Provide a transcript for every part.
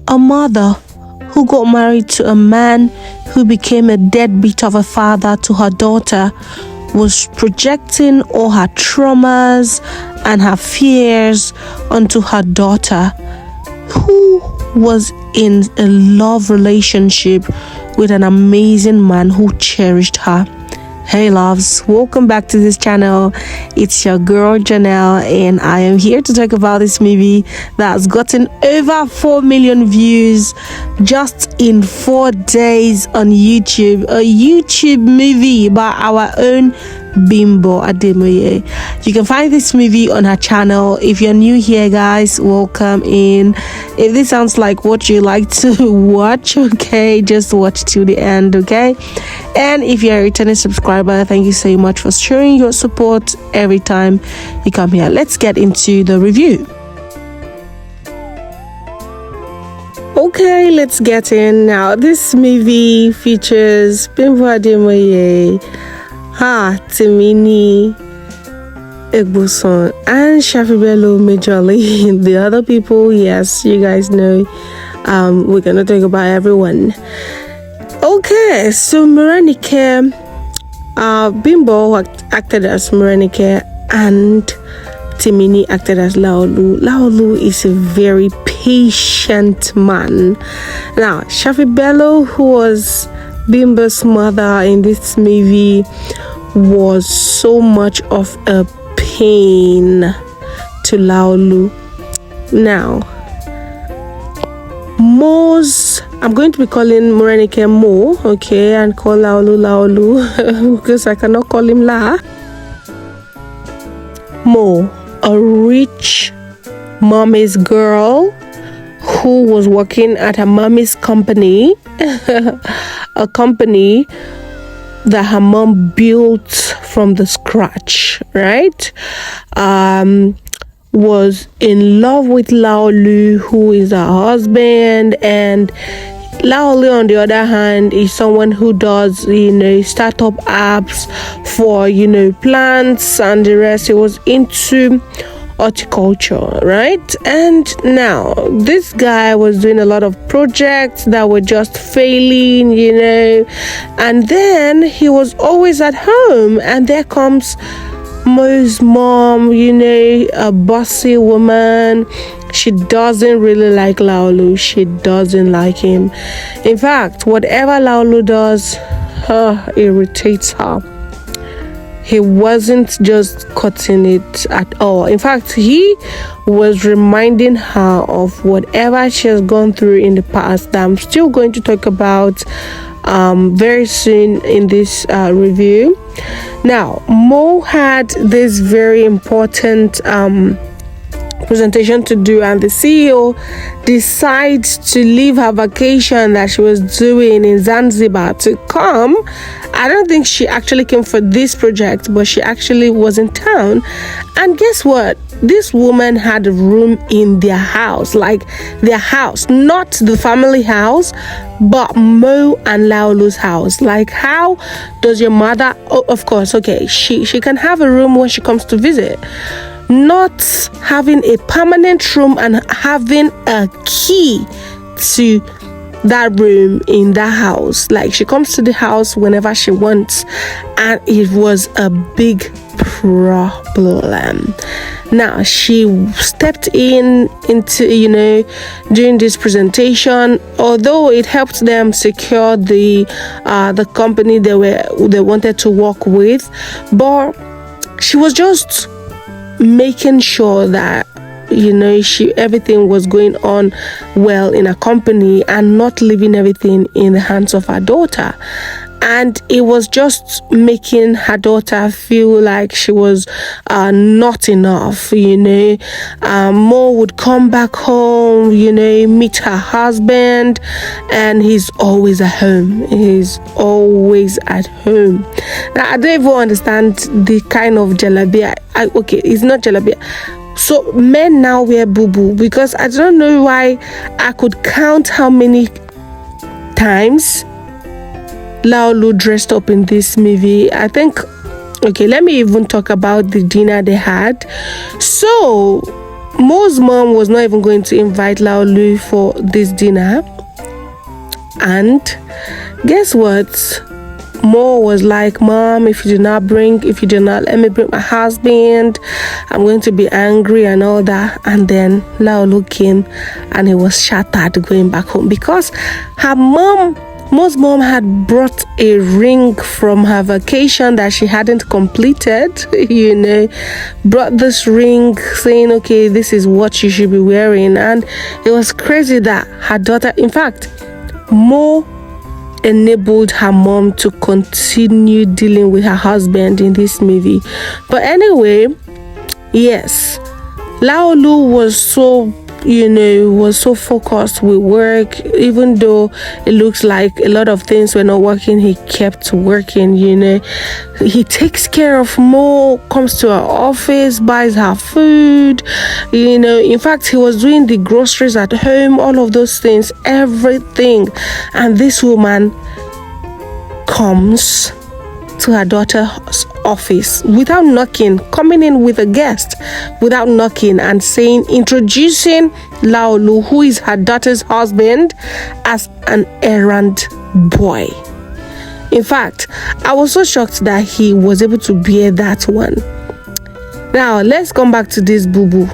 a mother who got married to a man who became a deadbeat of a father to her daughter was projecting all her traumas and her fears onto her daughter, who was in a love relationship with an amazing man who cherished her. Hey loves, welcome back to this channel. It's your girl Janelle, and I am here to talk about this movie that's gotten over 4 million views just in 4 days on YouTube. A YouTube movie by our own Bimbo Ademoye. You can find this movie on her channel. If you're new here, guys, welcome in. If this sounds like what you like to watch, okay, just watch till the end, okay? And if you're a returning subscriber, thank you so much for showing your support every time you come here. Let's get into the review. Okay, let's get in now. This movie features Bimbo Ademoye, Timini Egbuson, and Shafi Bello majorly. The other people, yes, you guys know, we're gonna talk about everyone. Okay, so Morenike, Bimbo acted as Morenike and Timini acted as Laolu. Laolu is a very patient man. Now, Shafi Bello, who was Bimbo's mother in this movie, was so much of a pain to Laolu. Now, I'm going to be calling Morenike Mo, okay, and call Laolu because I cannot call him La. Mo, a rich mommy's girl who was working at her mommy's company, a company that her mom built from the scratch, right? Was in love with Laolu, who is her husband, and Laolu, on the other hand, is someone who does, startup apps for, plants and the rest. He was into horticulture, right? And now this guy was doing a lot of projects that were just failing, and then he was always at home, and there comes Mo's mom, a bossy woman. She doesn't really like Laolu. She doesn't like him. In fact, whatever Laolu does, irritates her. He wasn't just cutting it at all. In fact, he was reminding her of whatever she has gone through in the past that I'm still going to talk about very soon in this review. Now, Mo had this very important presentation to do, and the CEO decides to leave her vacation that she was doing in Zanzibar to come. I don't think she actually came for this project, but she actually was in town. And guess what? This woman had a room in their house, like their house, not the family house, but Mo and Laolu's house. Like, how does your mother, of course, okay, she can have a room when she comes to visit, not having a permanent room and having a key to that room in that house. Like, she comes to the house whenever she wants, and it was a big problem. Now, she stepped into during this presentation, although it helped them secure the company they wanted to work with, but she was just making sure that everything was going on well in her company and not leaving everything in the hands of her daughter. And it was just making her daughter feel like she was not enough. Mo would come back home, meet her husband, and he's always at home. He's always at home. Now, I don't even understand the kind of jalabia. Okay, it's not jalabia. So men now wear boo-boo, because I don't know why I could count how many times Laolu dressed up in this movie. I think, okay, let me even talk about the dinner they had. So Mo's mom was not even going to invite Laolu for this dinner. And guess what? Mo was like, Mom, if you do not let me bring my husband, I'm going to be angry and all that. And then Laolu came and he was shattered going back home because Mo's mom had brought a ring from her vacation that she hadn't completed, brought this ring saying, okay, this is what you should be wearing. And it was crazy that her daughter, in fact, Mo enabled her mom to continue dealing with her husband in this movie. But anyway, yes, Laolu was so focused with work. Even though it looks like a lot of things were not working, he kept working. He takes care of Mo, comes to her office, buys her food. In fact, he was doing the groceries at home, all of those things, everything. And this woman comes to her daughter's office without knocking, coming in with a guest without knocking and introducing Laolu, who is her daughter's husband, as an errand boy. In fact, I was so shocked that he was able to bear that one. Now, let's come back to this boo-boo.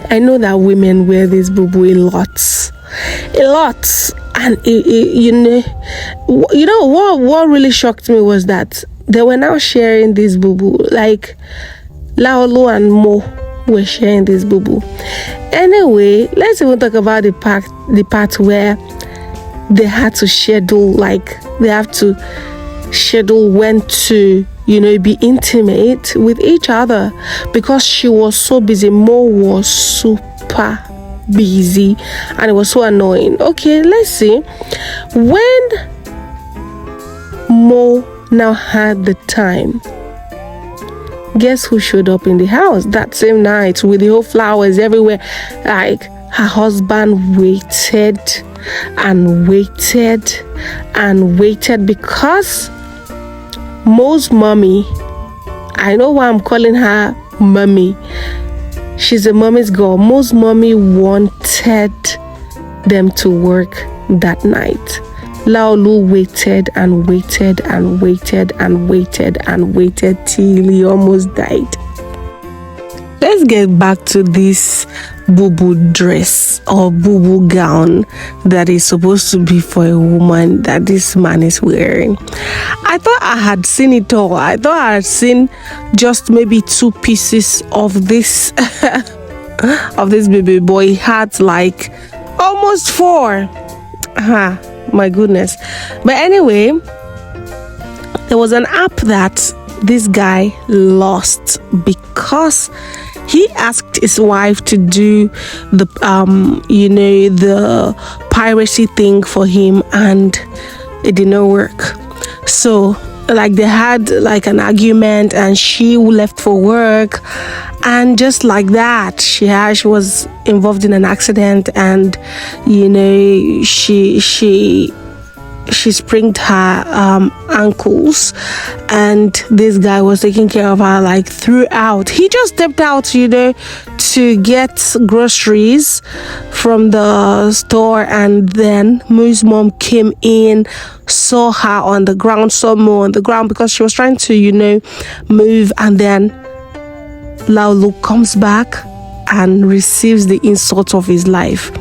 I know that women wear this boo-boo a lot. And what really shocked me was that they were now sharing this boo-boo. Like Laolu and Mo were sharing this boo-boo. Anyway, let's even talk about the part where they had to schedule, when to be intimate with each other, because she was so busy. Mo was super busy and it was so annoying. Okay, let's see. When Mo now had the time, guess who showed up in the house that same night with the whole flowers everywhere? Like, her husband waited and waited and waited because Mo's mommy, I know why I'm calling her mommy, she's a mommy's girl. Mo's mommy wanted them to work that night. Laolu waited and waited and waited and waited and waited till he almost died. Let's get back to this boo-boo dress or boo-boo gown that is supposed to be for a woman that this man is wearing. I thought I had seen it all. I thought I had seen just maybe 2 pieces of this of this baby boy. He had like almost 4. My goodness. But anyway, there was an app that this guy lost because he asked his wife to do the the piracy thing for him, and it did not work. So they had an argument, and she left for work, and just like that she was involved in an accident, and she sprained her ankles, and this guy was taking care of her throughout. He just stepped out to get groceries from the store, and then Mo's mom came in, saw her on the ground, saw Mo on the ground because she was trying to move, and then Laolu comes back and receives the insult of his life.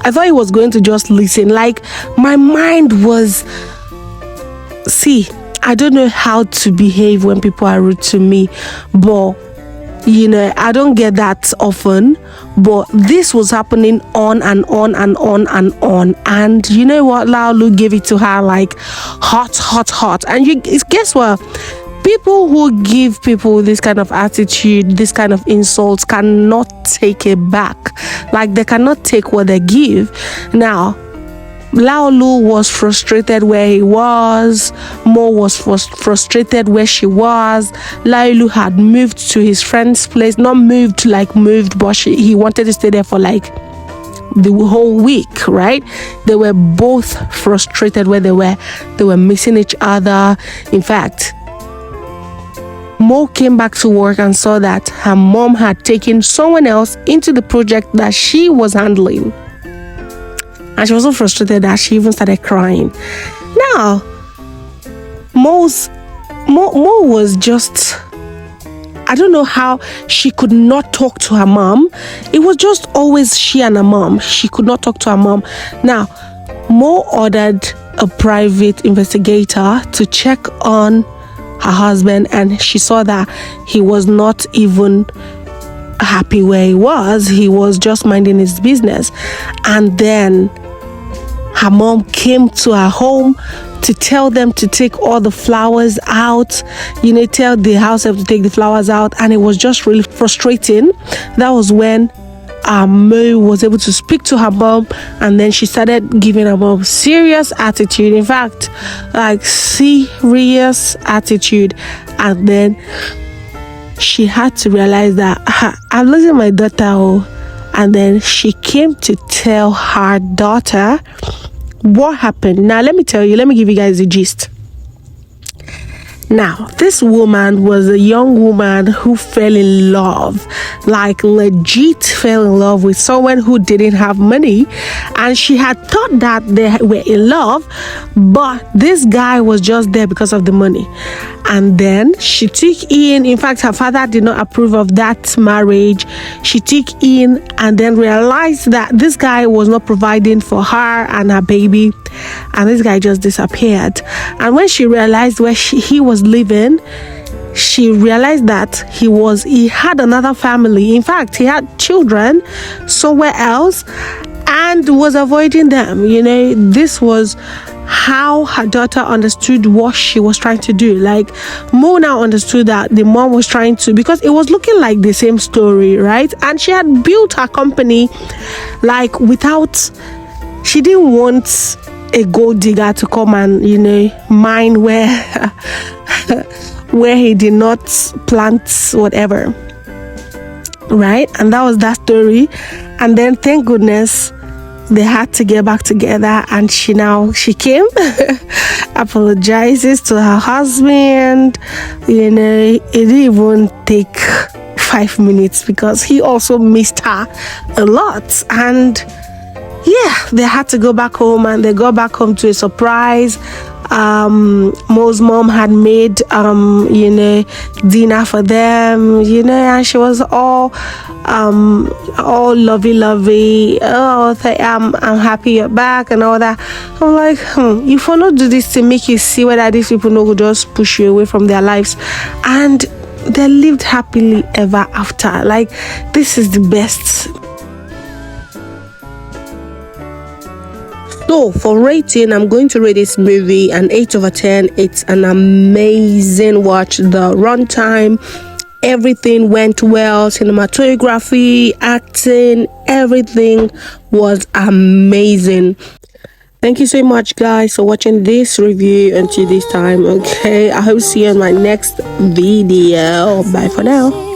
I thought he was going to just listen. My mind was, I don't know how to behave when people are rude to me, but I don't get that often. But this was happening on and on and on and on, and you know what? Laolu gave it to her hot, and guess what? People who give people this kind of attitude, this kind of insults, cannot take it back. They cannot take what they give. Now, Laolu was frustrated where he was. Mo was frustrated where she was. Laolu had moved to his friend's place. Not moved, but he wanted to stay there for the whole week, right? They were both frustrated where they were. They were missing each other. In fact, Mo came back to work and saw that her mom had taken someone else into the project that she was handling. And she was so frustrated that she even started crying. Now, Mo was just, I don't know how she could not talk to her mom. It was just always she and her mom. She could not talk to her mom. Now, Mo ordered a private investigator to check on her husband, and she saw that he was not even happy where he was. He was just minding his business. And then her mom came to her home to tell them to take all the flowers out, tell the house help to take the flowers out. And it was just really frustrating. That was when Mo was able to speak to her mom, and then she started giving her mom serious attitude. In fact, like serious attitude. And then she had to realize that I'm losing my daughter. And then she came to tell her daughter what happened. Now let me give you guys the gist. Now, this woman was a young woman who fell in love, like legit fell in love with someone who didn't have money, and she had thought that they were in love, but this guy was just there because of the money. And then she took in fact, her father did not approve of that marriage. She took in and then realized that this guy was not providing for her and her baby, and this guy just disappeared. And when she realized where he was living, she realized that he had another family. In fact, he had children somewhere else and was avoiding them. This was how her daughter understood what she was trying to do. Like, Mo now understood that the mom was trying to, because it was looking like the same story, right? And she had built her company like without, she didn't want a gold digger to come and mine where he did not plant whatever, right? And that was that story. And then thank goodness they had to get back together, and she came apologizes to her husband. It didn't even take 5 minutes because he also missed her a lot. And they had to go back home, and they got back home to a surprise. Mo's mom had made dinner for them, and she was all lovey. I'm happy you're back and all that. I'm like, if I not do this to make you see whether these people know who just push you away from their lives, and they lived happily ever after. Like, this is the best. So for rating, I'm going to rate this movie an 8/10. It's an amazing watch. The runtime, everything went well. Cinematography, acting, everything was amazing. Thank you so much, guys, for watching this review until this time. Okay, I hope to see you in my next video. Bye for now.